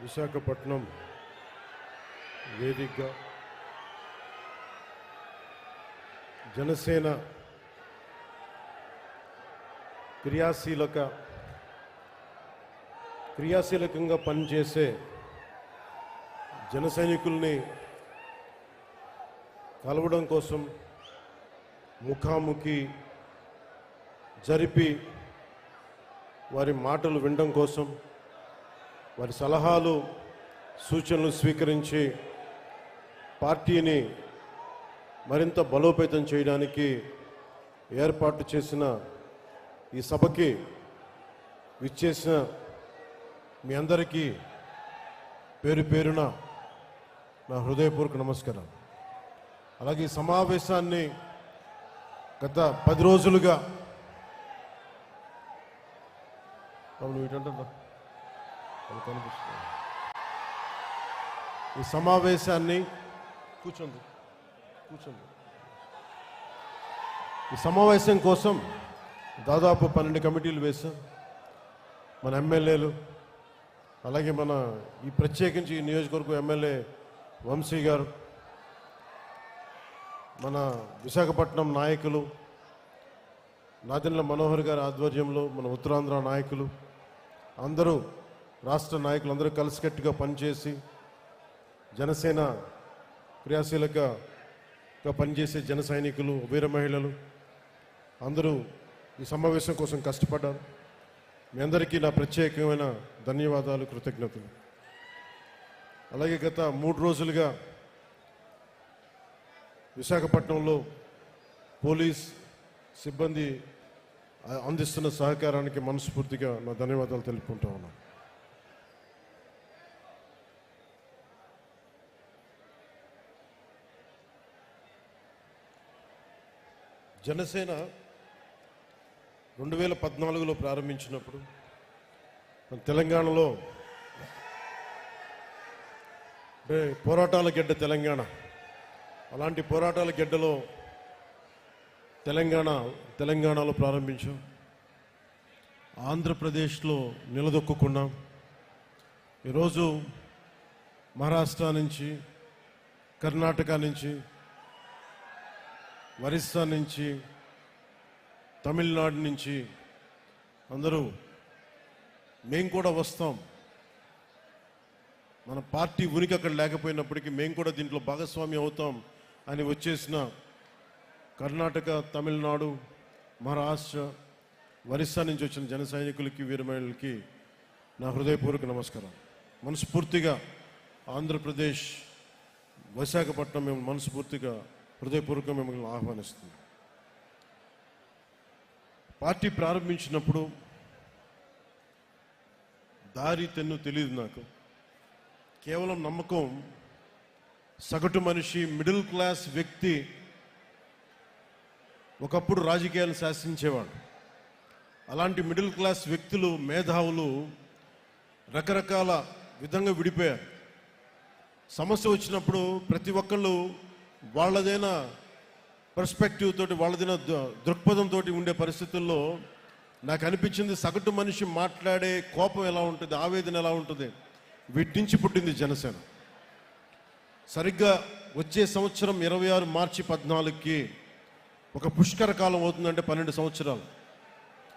విశాఖపట్నం వేదికగా జనసేన క్రియాశీలకంగా పనిచేసే జన సైనికుల్ని కలవడం కోసం ముఖాముఖి జరిపి వారి మాటలు వినడం కోసం వారి సలహాలు సూచనలు స్వీకరించి పార్టీని మరింత బలోపేతం చేయడానికి ఏర్పాటు చేసిన ఈ సభకి విచ్చేసిన మీ అందరికీ పేరు పేరున నా హృదయపూర్వక నమస్కారం. అలాగే ఈ సమావేశాన్ని గత 10 రోజులుగా ఈ సమావేశాన్ని కూర్చోండి ఈ సమావేశం కోసం దాదాపు 12 కమిటీలు వేశాం. మన ఎమ్మెల్యేలు, అలాగే మన ఈ ప్రత్యేకించి ఈ నియోజకవర్గం ఎమ్మెల్యే వంశీ గారు, మన విశాఖపట్నం నాయకులు నాదెండ్ల మనోహర్ గారి ఆధ్వర్యంలో మన ఉత్తరాంధ్ర నాయకులు అందరూ, రాష్ట్ర నాయకులు అందరూ కలిసికట్టుగా పనిచేసి జనసేన క్రియాశీలకంగా పనిచేసే జన సైనికులు, వీర మహిళలు అందరూ ఈ సమావేశం కోసం కష్టపడ్డారు. మీ అందరికీ నా ప్రత్యేకమైన ధన్యవాదాలు, కృతజ్ఞతలు. అలాగే గత 3 రోజులుగా విశాఖపట్నంలో పోలీస్ సిబ్బంది అందిస్తున్న సహకారానికి మనస్ఫూర్తిగా నా ధన్యవాదాలు తెలుపుకుంటా ఉన్నాను. జనసేన 2014లో ప్రారంభించినప్పుడు మన తెలంగాణలో పోరాటాల గడ్డ తెలంగాణ, అలాంటి పోరాటాల గడ్డలో తెలంగాణలో ప్రారంభించాం. ఆంధ్రప్రదేశ్లో నిలదొక్కున్నాం. ఈరోజు మహారాష్ట్ర నుంచి, కర్ణాటక నుంచి, ఒరిస్సా నుంచి, తమిళనాడు నుంచి అందరూ మేము కూడా వస్తాం, మన పార్టీ ఉనికి అక్కడ లేకపోయినప్పటికీ మేము కూడా దీంట్లో భాగస్వామి అవుతాం అని వచ్చేసిన కర్ణాటక, తమిళనాడు, మహారాష్ట్ర, ఒరిస్సా నుంచి వచ్చిన జన సైనికులకి, వీరమహిళలకి నా హృదయపూర్వక నమస్కారం. మనస్ఫూర్తిగా ఆంధ్రప్రదేశ్ విశాఖపట్నం మేము మనస్ఫూర్తిగా హృదయపూర్వకంగా మిమ్మల్ని ఆహ్వానిస్తుంది. పార్టీ ప్రారంభించినప్పుడు దారి తెన్ను తెలియదు నాకు. కేవలం నమ్మకం. సగటు మనిషి, మిడిల్ క్లాస్ వ్యక్తి ఒకప్పుడు రాజకీయాలు శాసించేవాడు. అలాంటి మిడిల్ క్లాస్ వ్యక్తులు, మేధావులు రకరకాల విధంగా విడిపోయారు. సమస్య వచ్చినప్పుడు ప్రతి ఒక్కళ్ళు వాళ్ళదైన పర్స్పెక్టివ్ తోటి, వాళ్ళదైన దృక్పథంతో ఉండే పరిస్థితుల్లో నాకు అనిపించింది సగటు మనిషి మాట్లాడే కోపం ఎలా ఉంటుంది, ఆవేదన ఎలా ఉంటుంది, వీటి నుంచి పుట్టింది జనసేన. సరిగ్గా వచ్చే సంవత్సరం 26 మార్చి 14కి ఒక పుష్కర కాలం అవుతుందంటే 12 సంవత్సరాలు.